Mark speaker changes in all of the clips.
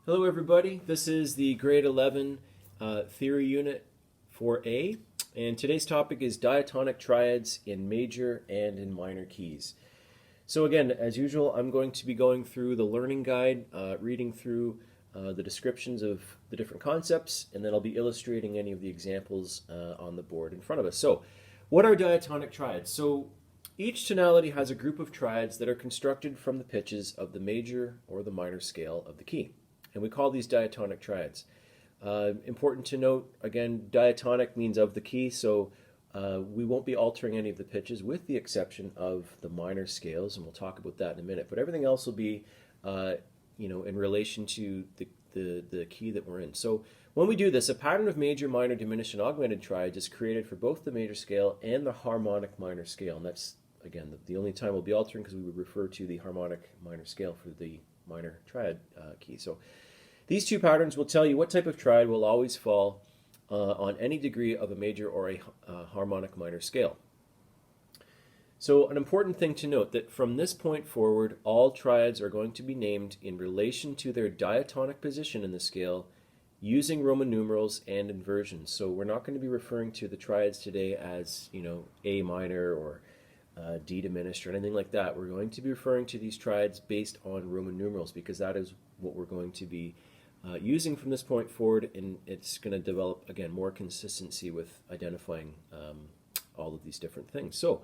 Speaker 1: Hello everybody, this is the grade 11 theory unit 4A, and today's topic is diatonic triads in major and in minor keys. So again, as usual, I'm going to be going through the learning guide, reading through the descriptions of the different concepts, and then I'll be illustrating any of the examples on the board in front of us. So what are diatonic triads? So each tonality has a group of triads that are constructed from the pitches of the major or the minor scale of the key. And we call these diatonic triads. Important to note, again, diatonic means of the key, so we won't be altering any of the pitches with the exception of the minor scales, and we'll talk about that in a minute. But everything else will be, in relation to the key that we're in. So when we do this, a pattern of major, minor, diminished, and augmented triads is created for both the major scale and the harmonic minor scale. And that's, again, the only time we'll be altering, because we would refer to the harmonic minor scale for the minor triad key. So these two patterns will tell you what type of triad will always fall on any degree of a major or a harmonic minor scale. So an important thing to note that from this point forward, all triads are going to be named in relation to their diatonic position in the scale using Roman numerals and inversions. So we're not going to be referring to the triads today as, A minor or D diminished or anything like that. We're going to be referring to these triads based on Roman numerals, because that is what we're going to be using from this point forward, and it's going to develop, again, more consistency with identifying all of these different things. So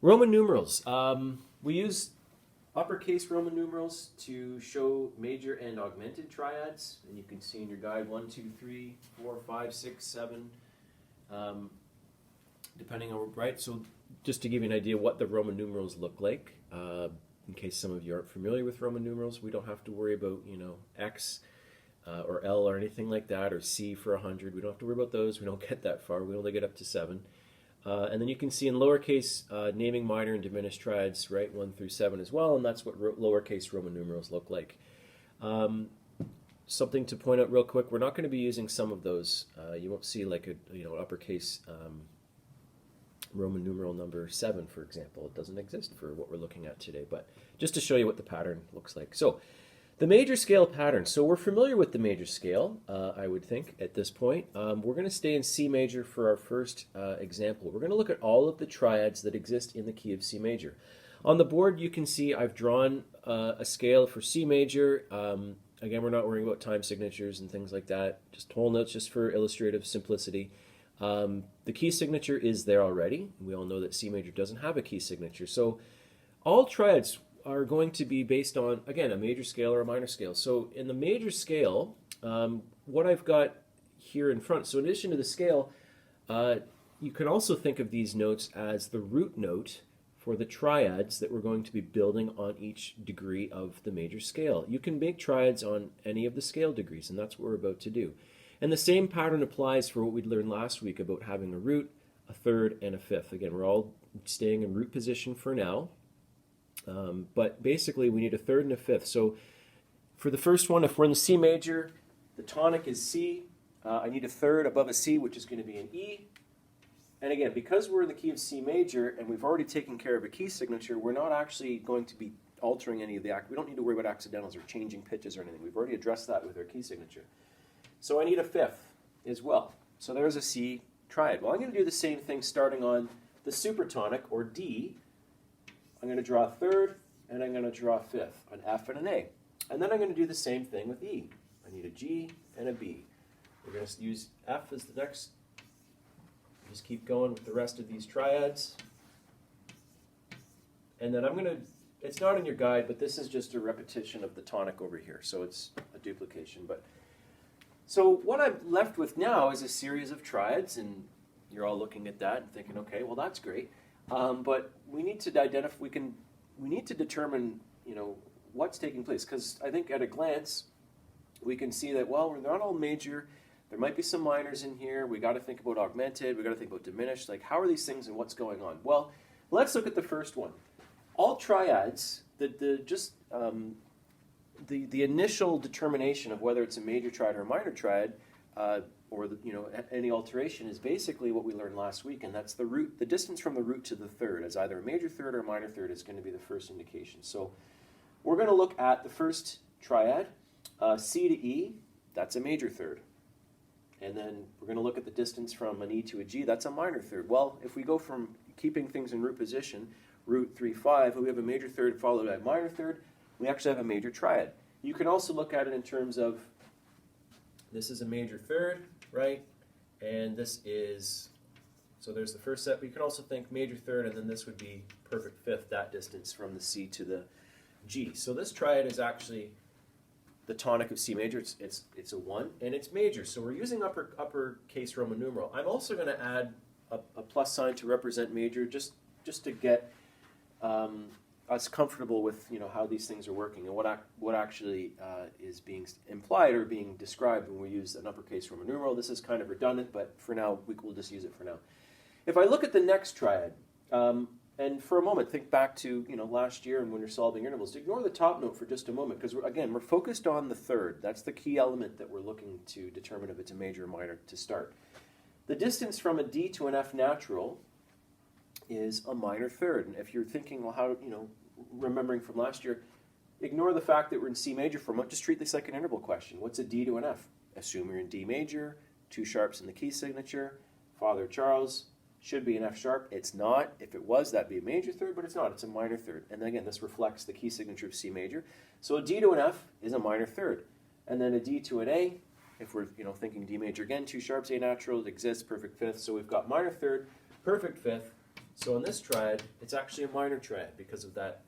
Speaker 1: Roman numerals. We use uppercase Roman numerals to show major and augmented triads, and you can see in your guide 1, 2, 3, 4, 5, 6, 7, depending on, right? So just to give you an idea what the Roman numerals look like, in case some of you aren't familiar with Roman numerals, we don't have to worry about, X or L or anything like that, or C for 100. We don't have to worry about those. We don't get that far. We only get up to 7. And then you can see in lowercase naming minor and diminished triads, right, 1 through 7 as well, and that's what lowercase Roman numerals look like. Something to point out real quick, we're not going to be using some of those. You won't see like a uppercase Roman numeral number 7, for example. It doesn't exist for what we're looking at today, but just to show you what the pattern looks like. So the major scale pattern. So we're familiar with the major scale, I would think, at this point. We're going to stay in C major for our first example. We're going to look at all of the triads that exist in the key of C major. On the board, you can see I've drawn a scale for C major. Again, we're not worrying about time signatures and things like that. Just whole notes just for illustrative simplicity. The key signature is there already. We all know that C major doesn't have a key signature. So all triads are going to be based on, again, a major scale or a minor scale. So in the major scale, what I've got here in front, so in addition to the scale, you can also think of these notes as the root note for the triads that we're going to be building on each degree of the major scale. You can make triads on any of the scale degrees, and that's what we're about to do. And the same pattern applies for what we learned last week about having a root, a third, and a fifth. Again, we're all staying in root position for now. But basically, we need a third and a fifth. So for the first one, if we're in the C major, the tonic is C. I need a third above a C, which is going to be an E. And again, because we're in the key of C major and we've already taken care of a key signature, we're not actually going to be altering any of the we don't need to worry about accidentals or changing pitches or anything. We've already addressed that with our key signature. So I need a fifth as well. So there's a C triad. Well, I'm going to do the same thing starting on the supertonic, or D. I'm going to draw a third, and I'm going to draw a fifth, an F and an A. And then I'm going to do the same thing with E. I need a G and a B. We're going to use F as the next. Just keep going with the rest of these triads. And then I'm going to, it's not in your guide, but this is just a repetition of the tonic over here. So it's a duplication. So what I'm left with now is a series of triads, and you're all looking at that and thinking, okay, well, that's great. But we need to identify. We need to determine, what's taking place, because I think at a glance we can see that, well, we're not all major. There might be some minors in here. We got to think about augmented. We got to think about diminished. Like, how are these things and what's going on? Well, let's look at the first one. All triads. The initial determination of whether it's a major triad or a minor triad, or any alteration, is basically what we learned last week, and that's the root. The distance from the root to the third, as either a major third or a minor third, is going to be the first indication. So we're going to look at the first triad, C to E, that's a major third. And then we're going to look at the distance from an E to a G, that's a minor third. Well, if we go from keeping things in root position, root 3, 5, we have a major third followed by a minor third, we actually have a major triad. You can also look at it in terms of, this is a major third, right? And this is, so there's the first step, but you can also think major third, and then this would be perfect fifth, that distance from the C to the G. So this triad is actually the tonic of C major. It's a 1, and it's major. So we're using uppercase Roman numeral. I'm also going to add a plus sign to represent major, just to get us comfortable with how these things are working and what actually is being implied or being described when we use an uppercase Roman numeral. This is kind of redundant, but for now we'll just use it for now. If I look at the next triad, and for a moment think back to last year and when you're solving intervals, ignore the top note for just a moment because we're focused on the third. That's the key element that we're looking to determine if it's a major or minor to start. The distance from a D to an F natural is a minor third. And if you're thinking, well, how, remembering from last year, ignore the fact that we're in C major for a moment. Just treat this like an interval question. What's a D to an F? Assume you're in D major, 2 sharps in the key signature, Father Charles, should be an F sharp. It's not. If it was, that'd be a major third, but it's not. It's a minor third. And then again, this reflects the key signature of C major. So a D to an F is a minor third. And then a D to an A, if we're thinking D major again, 2 sharps, A natural, it exists, perfect fifth. So we've got minor third, perfect fifth. So in this triad, it's actually a minor triad because of that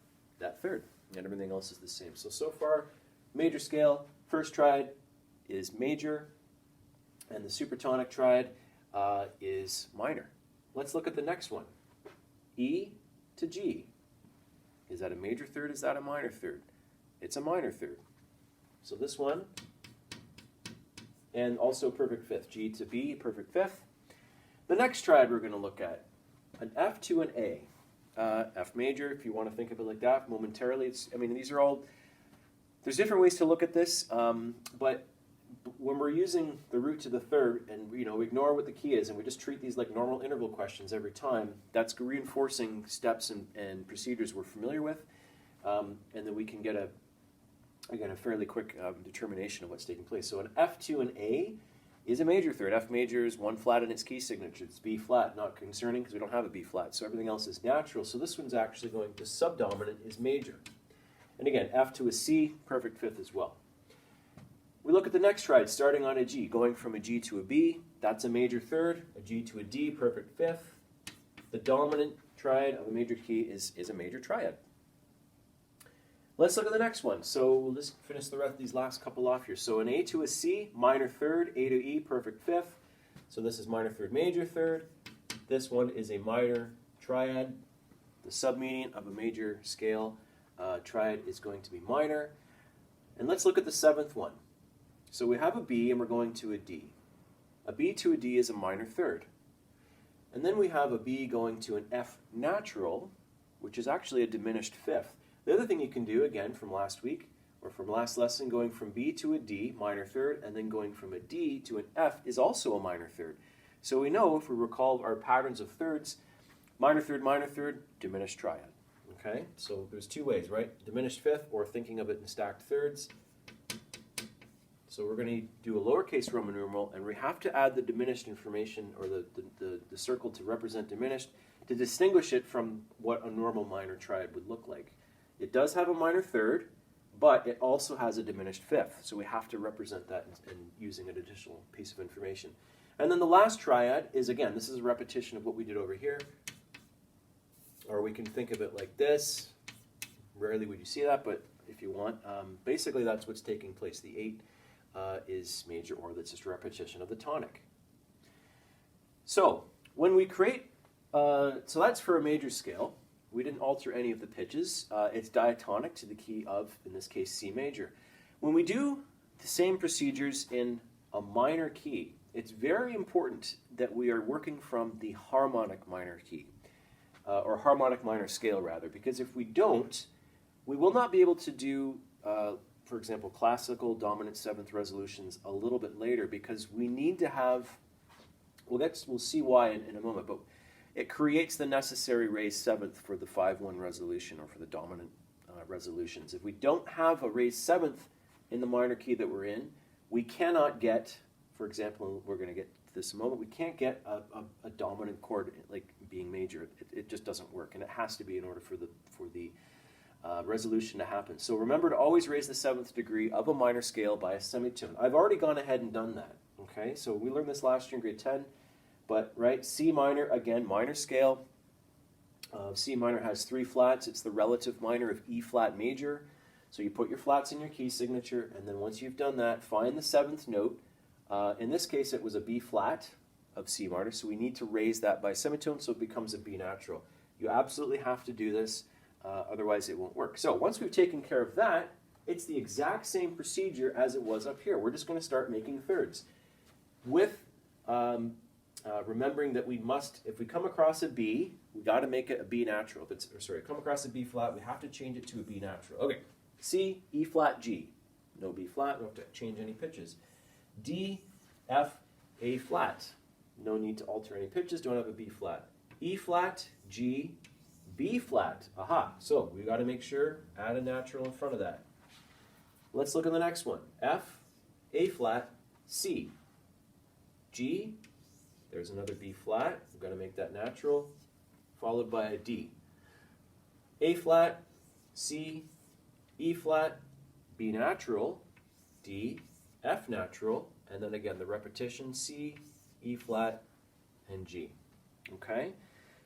Speaker 1: third. And everything else is the same. So far, major scale, first triad is major, and the supertonic triad is minor. Let's look at the next one. E to G. Is that a major third? Is that a minor third? It's a minor third. So this one, and also perfect fifth. G to B, perfect fifth. The next triad we're going to look at, an F to an A. F major, if you want to think of it like that momentarily. These are all, there's different ways to look at this, but when we're using the root to the third and we ignore what the key is and we just treat these like normal interval questions every time, that's reinforcing steps and procedures we're familiar with, and then we can get a fairly quick determination of what's taking place. So an F to an A is a major third. F major is 1 flat in its key signature. It's B flat, not concerning because we don't have a B flat, so everything else is natural. So this one's actually going to subdominant is major. And again, F to a C, perfect fifth as well. We look at the next triad, starting on a G, going from a G to a B, that's a major third, a G to a D, perfect fifth. The dominant triad of a major key is a major triad. Let's look at the next one. So we'll just finish the rest of these last couple off here. So an A to a C, minor third, A to E, perfect fifth. So this is minor third, major third. This one is a minor triad. The submedian of a major scale triad is going to be minor. And let's look at the seventh one. So we have a B and we're going to a D. A B to a D is a minor third. And then we have a B going to an F natural, which is actually a diminished fifth. The other thing you can do, again, from last week, or from last lesson, going from B to a D, minor third, and then going from a D to an F is also a minor third. So we know, if we recall our patterns of thirds, minor third, diminished triad. Okay? So there's 2 ways, right? Diminished fifth, or thinking of it in stacked thirds. So we're going to do a lowercase Roman numeral, and we have to add the diminished information, or the circle to represent diminished, to distinguish it from what a normal minor triad would look like. It does have a minor third, but it also has a diminished fifth. So we have to represent that in using an additional piece of information. And then the last triad is, again, this is a repetition of what we did over here. Or we can think of it like this. Rarely would you see that, but if you want, basically that's what's taking place. The 8 is major, or that's just a repetition of the tonic. So when we create, so that's for a major scale. We didn't alter any of the pitches. It's diatonic to the key of, in this case, C major. When we do the same procedures in a minor key, it's very important that we are working from the harmonic minor key, or harmonic minor scale, rather, because if we don't, we will not be able to do, for example, classical dominant 7th resolutions a little bit later, because we need to have, we'll see why in a moment, but it creates the necessary raised 7th for the 5-1 resolution, or for the dominant resolutions. If we don't have a raised 7th in the minor key that we're in, we cannot get, for example, we're going to get to this in a moment, we can't get a dominant chord like being major. It just doesn't work, and it has to be in order for the resolution to happen. So remember to always raise the 7th degree of a minor scale by a semitone. I've already gone ahead and done that. Okay, so we learned this last year in grade 10, but right, C minor, again, minor scale. C minor has 3 flats. It's the relative minor of E flat major. So you put your flats in your key signature, and then once you've done that, find the 7th note. In this case, it was a B flat of C minor, so we need to raise that by semitone so it becomes a B natural. You absolutely have to do this, otherwise it won't work. So once we've taken care of that, it's the exact same procedure as it was up here. We're just going to start making thirds. With remembering that we must, if we come across a B, we got to make it a B natural. If it's, or sorry, come across a B flat, we have to change it to a B natural. Okay, C, E flat, G. No B flat, we don't have to change any pitches. D, F, A flat. No need to alter any pitches, don't have a B flat. E flat, G, B flat. Aha, so we got to make sure, add a natural in front of that. Let's look at the next one. F, A flat, C. G, there's another B flat, we've got to make that natural, followed by a D. A flat, C, E flat, B natural, D, F natural, and then again the repetition, C, E flat, and G. Okay?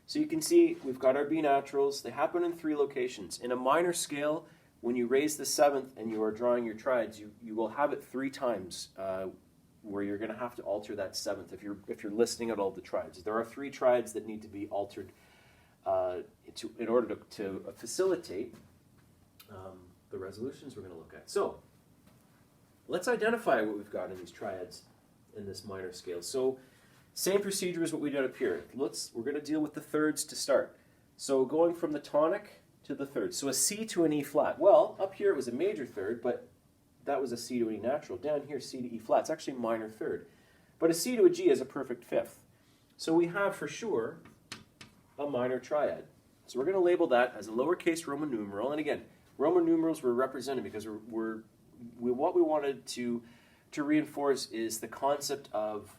Speaker 1: So you can see we've got our B naturals. They happen in 3 locations. In a minor scale, when you raise the 7th and you are drawing your triads, you will have it 3 times where you're going to have to alter that 7th if you're listing out all the triads. There are 3 triads that need to be altered in order to facilitate the resolutions we're going to look at. So let's identify what we've got in these triads in this minor scale. So same procedure as what we did up here. We're going to deal with the thirds to start. So going from the tonic to the third. So a C to an E flat. Well, up here it was a major third, but that was a C to an E natural. Down here, C to E flat. It's actually minor third. But a C to a G is a perfect 5th. So we have for sure a minor triad. So we're going to label that as a lowercase Roman numeral. And again, Roman numerals were represented because what we wanted to reinforce is the concept of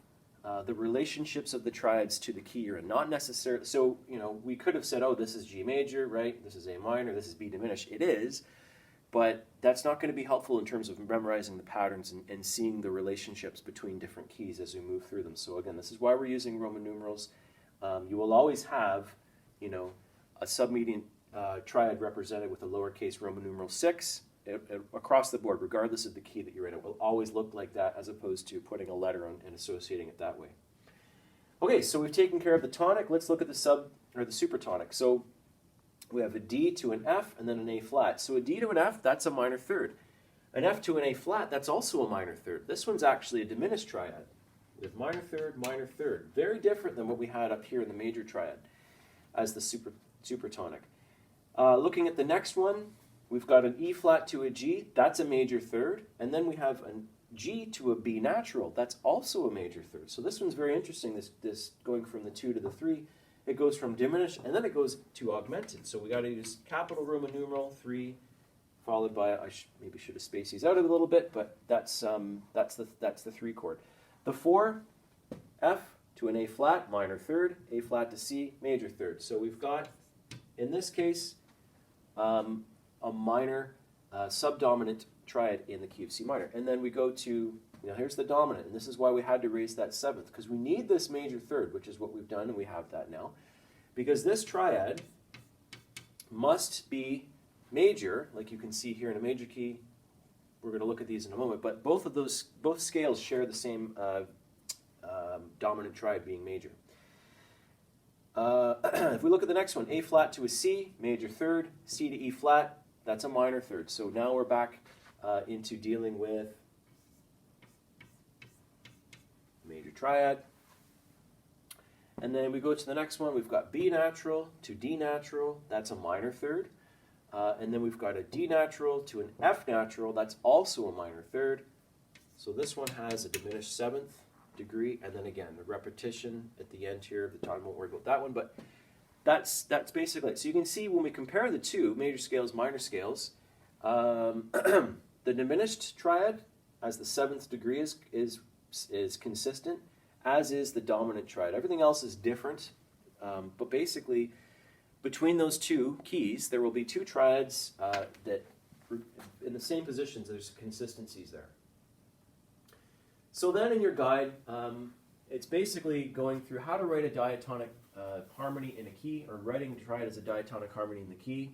Speaker 1: the relationships of the triads to the key you're in. Not necessarily, so, you know, we could have said, oh, this is G major, right? This is A minor, this is B diminished. It is, but that's not going to be helpful in terms of memorizing the patterns and seeing the relationships between different keys as we move through them. So again, this is why we're using Roman numerals. You will always have, you know, a submedian triad represented with a lowercase Roman numeral 6 across the board, regardless of the key that you're in. It will always look like that as opposed to putting a letter on and associating it that way. Okay, so we've taken care of the tonic. Let's look at the supertonic. So we have a D to an F and then an A flat. So a D to an F, that's a minor third. An F to an A flat, that's also a minor third. This one's actually a diminished triad with minor third. Very different than what we had up here in the major triad as the supertonic. Looking at the next one, we've got an E flat to a G, that's a major third, and then we have a G to a B natural, that's also a major third. So this one's very interesting, this going from the 2 to the 3. It goes from diminished, and then it goes to augmented. So we got to use capital Roman numeral 3, followed by, maybe should have spaced these out a little bit, but that's the 3 chord. The 4, F to an A flat, minor third, A flat to C, major third. So we've got, in this case, a minor subdominant triad in the key of C minor. And then we go to, here's the dominant, and this is why we had to raise that 7th, because we need this major third, which is what we've done, and we have that now. Because this triad must be major, like you can see here in a major key. We're going to look at these in a moment, but both scales share the same dominant triad being major. If we look at the next one, A flat to a C, major third, C to E flat, that's a minor third. So now we're back into dealing with major triad. And then we go to the next one, we've got B natural to D natural, that's a minor third. And then we've got a D natural to an F natural, that's also a minor third. So this one has a diminished 7th degree, and then again, the repetition at the end here of the time, won't worry about that one, but that's basically it. So you can see when we compare the two, major scales, minor scales, the diminished triad, as the 7th degree is consistent, as is the dominant triad. Everything else is different, but basically, between those two keys, there will be two triads that, in the same positions, there's consistencies there. So then in your guide, it's basically going through how to write a diatonic harmony in a key, or writing triad as a diatonic harmony in the key.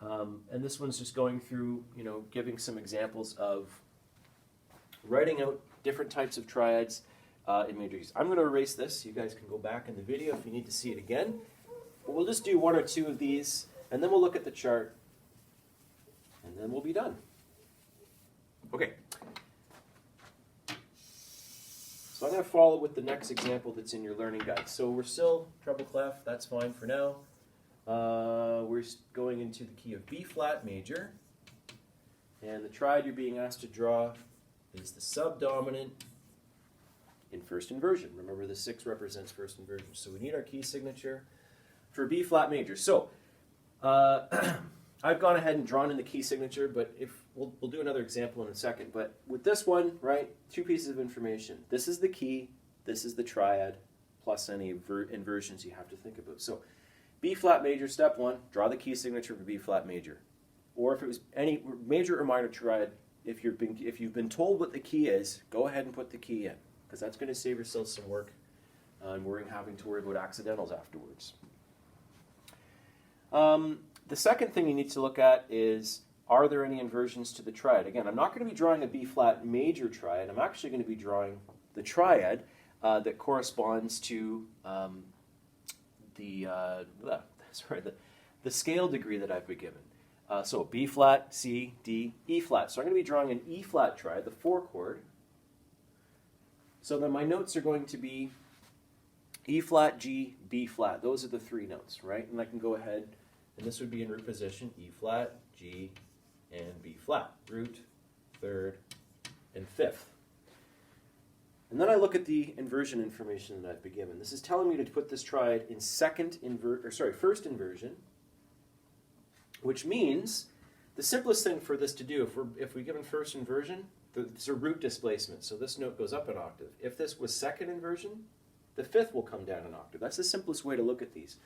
Speaker 1: And this one's just going through, giving some examples of writing out different types of triads in major keys. I'm going to erase this. You guys can go back in the video if you need to see it again. But we'll just do one or two of these, and then we'll look at the chart, and then we'll be done. Okay. So I'm going to follow with the next example that's in your learning guide. So we're still treble clef. That's fine for now. We're going into the key of B flat major, and the triad you're being asked to draw is the subdominant in first inversion. Remember, the 6 represents first inversion. So we need our key signature for B flat major. So I've gone ahead and drawn in the key signature, but if we'll do another example in a second. But with this one, right, 2 pieces of information. This is the key, this is the triad, plus any inversions you have to think about. So B flat major, step 1, draw the key signature for B flat major. Or if it was any major or minor triad, if you've been told what the key is, go ahead and put the key in, because that's going to save yourself some work and having to worry about accidentals afterwards. The second thing you need to look at is, are there any inversions to the triad? Again, I'm not going to be drawing a B flat major triad. I'm actually going to be drawing the triad that corresponds to the scale degree that I've been given. So B flat, C, D, E flat. So I'm going to be drawing an E flat triad, the 4 chord. So then my notes are going to be E flat, G, B flat. Those are the 3 notes, right? And I can go ahead, and this would be in root position, E flat, G, and B flat. Root, 3rd, and 5th. And then I look at the inversion information that I've been given. This is telling me to put this triad in first inversion, which means the simplest thing for this to do, if we're given first inversion, it's a root displacement. So this note goes up an octave. If this was second inversion, the 5th will come down an octave. That's the simplest way to look at these.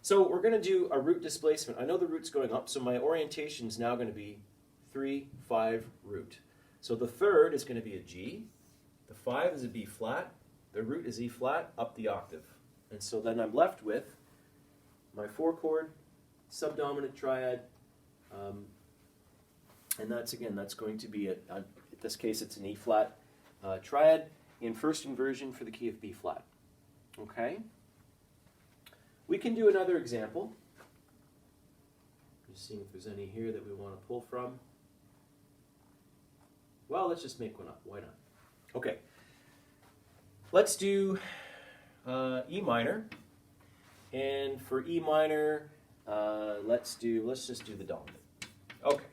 Speaker 1: So we're going to do a root displacement. I know the root's going up, so my orientation is now going to be 3, 5, root. So the 3rd is going to be a G. The 5 is a B flat. The root is E flat, up the octave. And so then I'm left with my 4 chord, subdominant triad, and that's going to be, in this case, it's an E flat triad in first inversion for the key of B flat. Okay? We can do another example. Just seeing if there's any here that we want to pull from. Well, let's just make one up. Why not? Okay. Let's do E minor. And for E minor, let's just do the dominant. Okay.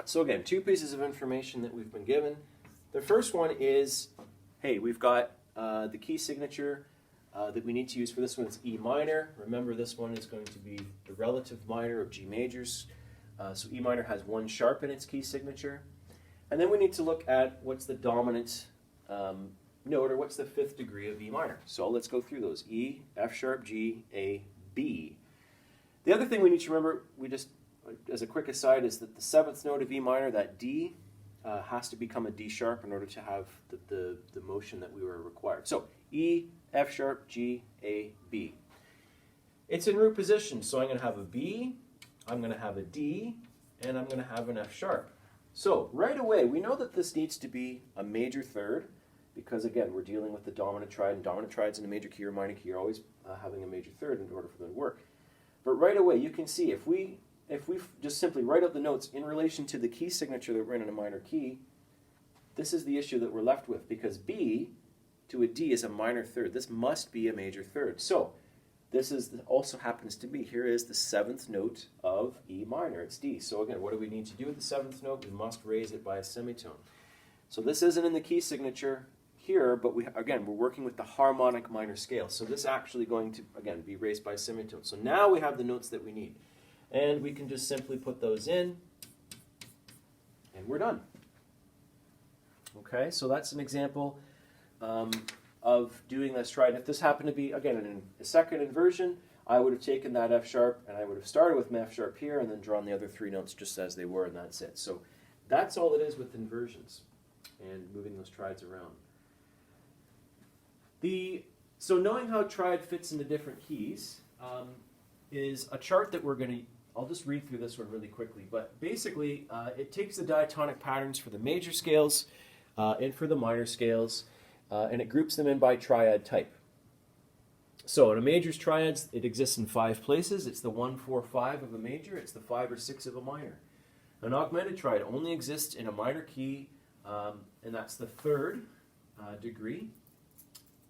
Speaker 1: So again, 2 pieces of information that we've been given. The first one is, hey, we've got the key signature that we need to use for this one is E minor. Remember, this one is going to be the relative minor of G majors. So E minor has 1 sharp in its key signature. And then we need to look at what's the dominant note, or what's the 5th degree of E minor. So let's go through those. E, F sharp, G, A, B. The other thing we need to remember, as a quick aside, is that the 7th note of E minor, that D, has to become a D sharp in order to have the motion that we were required. So E, F sharp, G, A, B. It's in root position, so I'm going to have a B, I'm going to have a D, and I'm going to have an F sharp. So right away, we know that this needs to be a major 3rd, because again, we're dealing with the dominant triad, and dominant triads in a major key or minor key are always having a major 3rd in order for them to work. But right away, you can see if we just simply write out the notes in relation to the key signature that we're in a minor key, this is the issue that we're left with, because B to a D is a minor 3rd. This must be a major 3rd. So this also happens to be, here is the 7th note of E minor. It's D. So again, what do we need to do with the 7th note? We must raise it by a semitone. So this isn't in the key signature here, but we're working with the harmonic minor scale. So this is actually going to, again, be raised by a semitone. So now we have the notes that we need. And we can just simply put those in. we're done. Okay, so that's an example of doing this triad. If this happened to be, again, a second inversion, I would have taken that F sharp and I would have started with F sharp here and then drawn the other three notes just as they were, and that's it. So that's all it is with inversions and moving those triads around. So knowing how triad fits into different keys is a chart that we're going to, I'll just read through this one really quickly, but basically it takes the diatonic patterns for the major scales and for the minor scales, and it groups them in by triad type. So in a major's triads, it exists in 5 places. It's the 1, 4, 5 of a major. It's the 5 or 6 of a minor. An augmented triad only exists in a minor key, and that's the 3rd degree.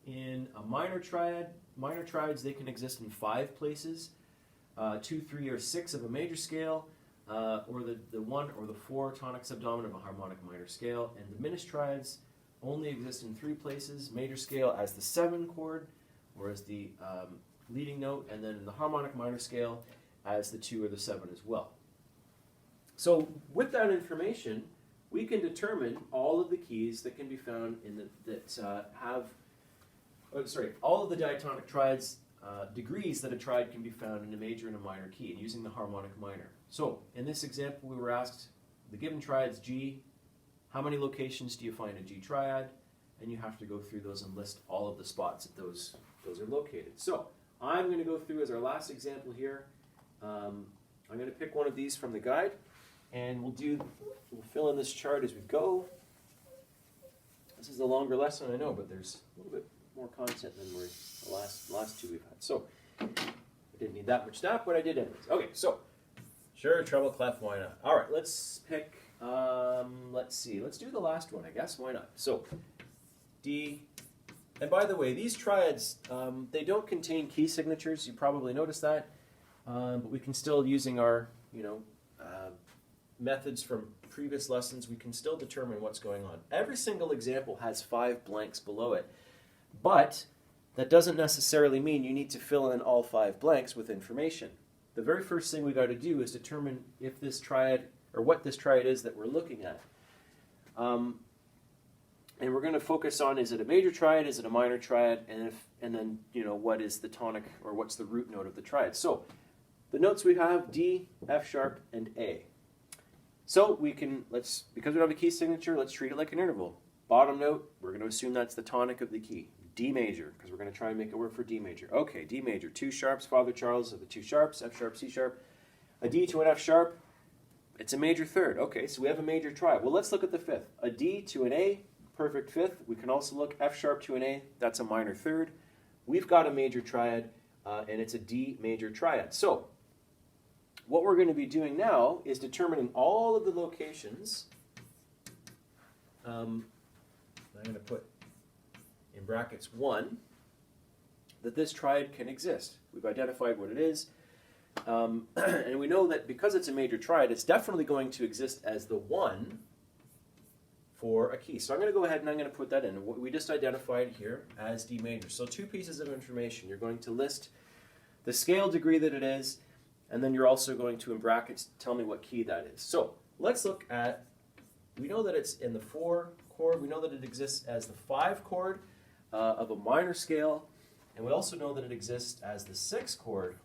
Speaker 1: In a minor triads, they can exist in 5 places, 2, 3, or 6 of a major scale, or the 1 or the 4 tonic subdominant of a harmonic minor scale. And diminished triads only exist in 3 places, major scale as the 7 chord, or as the leading note, and then in the harmonic minor scale as the 2 or the 7 as well. So with that information, we can determine all of the keys that can be found in all of the diatonic triads degrees that a triad can be found in a major and a minor key, and using the harmonic minor. So in this example, we were asked the given triad's G. How many locations do you find a G triad? And you have to go through those and list all of the spots that those are located. So I'm going to go through as our last example here. I'm going to pick one of these from the guide, and we'll fill in this chart as we go. This is a longer lesson, I know, but there's a little bit more content than the last 2 we've had. So I didn't need that much stuff, but I did anyways. Okay, so sure, treble clef, why not? All right, let's pick. Let's see. Let's do the last one, I guess. Why not? So D. And by the way, these triads, they don't contain key signatures. You probably noticed that. But we can still, using our methods from previous lessons, we can still determine what's going on. Every single example has 5 blanks below it. But that doesn't necessarily mean you need to fill in all 5 blanks with information. The very first thing we got to do is determine if this triad, or what this triad is that we're looking at. And we're going to focus on, is it a major triad, is it a minor triad, and then what is the tonic, or what's the root note of the triad. So the notes we have D, F sharp, and A. So we can, because we don't have a key signature, let's treat it like an interval. Bottom note, we're going to assume that's the tonic of the key. D major, because we're going to try and make it work for D major. Okay, D major, 2 sharps, Father Charles of the 2 sharps, F sharp, C sharp. A D to an F sharp, it's a major 3rd. Okay, so we have a major triad. Well, let's look at the 5th. A D to an A, perfect 5th. We can also look F sharp to an A, that's a minor 3rd. We've got a major triad, and it's a D major triad. So what we're going to be doing now is determining all of the locations. I'm going to put in brackets 1 that this triad can exist. We've identified what it is. And we know that because it's a major triad, it's definitely going to exist as the 1 for a key. So I'm going to go ahead and I'm going to put that in. We just identified here as D major. So 2 pieces of information. You're going to list the scale degree that it is, and then you're also going to, in brackets, tell me what key that is. So let's look at, we know that it's in the 4 chord. We know that it exists as the 5 chord of a minor scale, and we also know that it exists as the 6 chord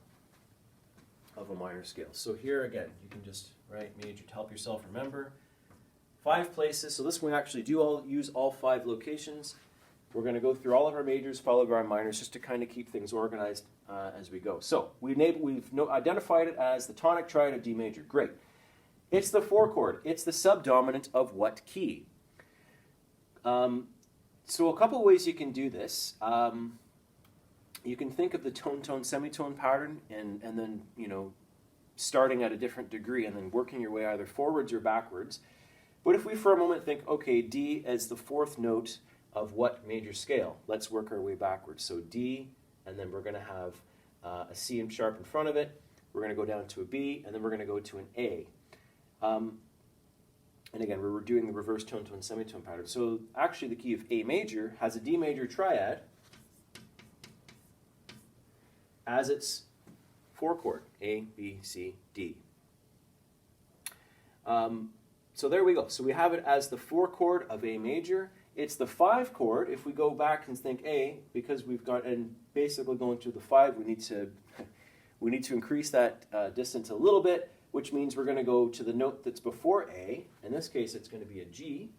Speaker 1: of a minor scale. So here again, you can just write major to help yourself remember. 5 places. So this one we actually use all 5 locations. We're going to go through all of our majors, followed by our minors, just to kind of keep things organized as we go. So we've identified it as the tonic triad of D major. Great. It's the 4 chord. It's the subdominant of what key? So a couple ways you can do this. You can think of the tone-tone, semitone pattern, and then starting at a different degree and then working your way either forwards or backwards. But if we for a moment think, okay, D as the 4th note of what major scale? Let's work our way backwards. So D, and then we're going to have a C and sharp in front of it. We're going to go down to a B, and then we're going to go to an A. And again, we're doing the reverse tone-tone, semitone pattern. So actually the key of A major has a D major triad as its 4 chord, A, B, C, D. So there we go. So we have it as the 4 chord of A major. It's the 5 chord. If we go back and think A, because we've got, and basically going to the 5, we need to increase that distance a little bit, which means we're going to go to the note that's before A. In this case, it's going to be a G.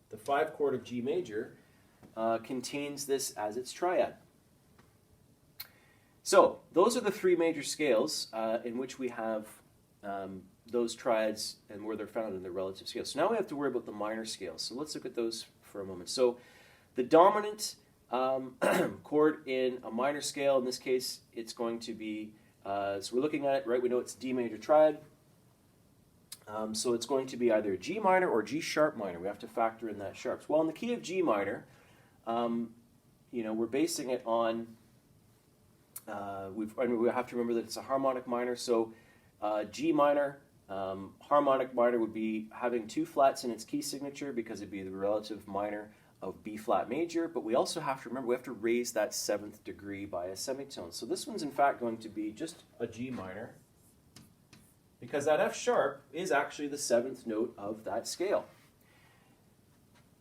Speaker 1: The 5 chord of G major contains this as its triad. So those are the 3 major scales in which we have those triads and where they're found in their relative scales. So now we have to worry about the minor scales. So let's look at those for a moment. So the dominant chord in a minor scale, in this case, it's going to be, so we're looking at it, right? We know it's D major triad. So it's going to be either G minor or G sharp minor. We have to factor in that sharps. Well, in the key of G minor, we're basing it on, we have to remember that it's a harmonic minor. So G minor, harmonic minor would be having 2 flats in its key signature because it'd be the relative minor of B flat major, but we also have to remember we have to raise that 7th degree by a semitone. So this one's in fact going to be just a G minor because that F sharp is actually the 7th note of that scale.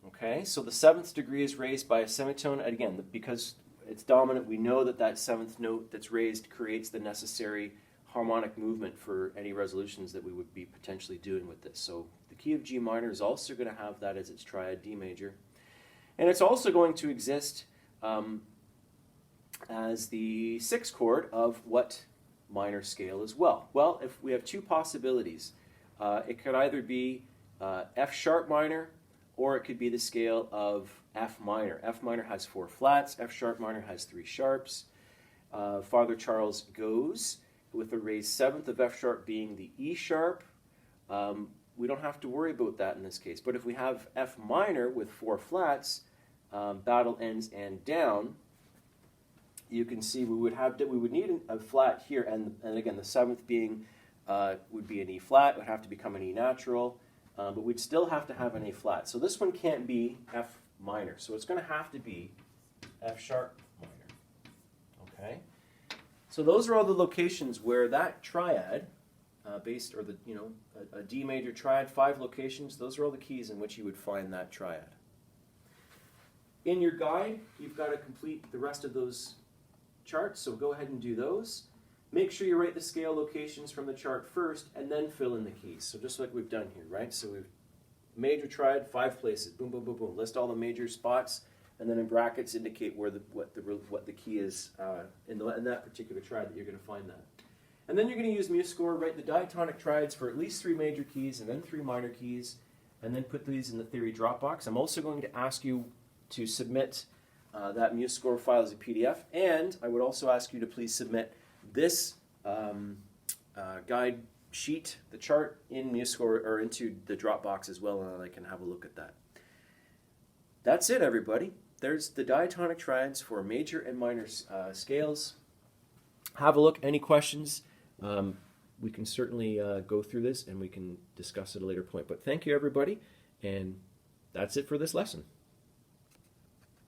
Speaker 1: Okay, so the 7th degree is raised by a semitone, and again, because it's dominant, we know that that 7th note that's raised creates the necessary harmonic movement for any resolutions that we would be potentially doing with this. So the key of G minor is also going to have that as its triad, D major. And it's also going to exist as the 6th chord of what minor scale as well? Well, if we have 2 possibilities, it could either be F sharp minor or it could be the scale of F minor. F minor has 4 flats, F sharp minor has 3 sharps. Father Charles goes with the raised 7th of F sharp being the E sharp. We don't have to worry about that in this case. But if we have F minor with 4 flats, battle ends and down, you can see we would need a flat here, and again the 7th being would be an E flat. It would have to become an E natural, but we'd still have to have an A flat. So this one can't be F minor. So it's going to have to be F sharp minor. Okay. So those are all the locations where that triad, a D major triad, 5 locations. Those are all the keys in which you would find that triad. In your guide, you've got to complete the rest of those charts, so go ahead and do those. Make sure you write the scale locations from the chart first, and then fill in the keys. So just like we've done here, right? So we've major triad, 5 places, boom, boom, boom, boom. List all the major spots, and then in brackets indicate where what the key is in that particular triad that you're going to find that. And then you're going to use MuScore, write the diatonic triads for at least 3 major keys and then 3 minor keys, and then put these in the theory Dropbox. I'm also going to ask you to submit that MuScore file as a PDF, and I would also ask you to please submit this guide sheet, the chart, in MuScore or into the Dropbox as well, and I can have a look at that. That's it, everybody. There's the diatonic triads for major and minor scales. Have a look. Any questions? We can certainly go through this and we can discuss at a later point. But thank you, everybody, and that's it for this lesson.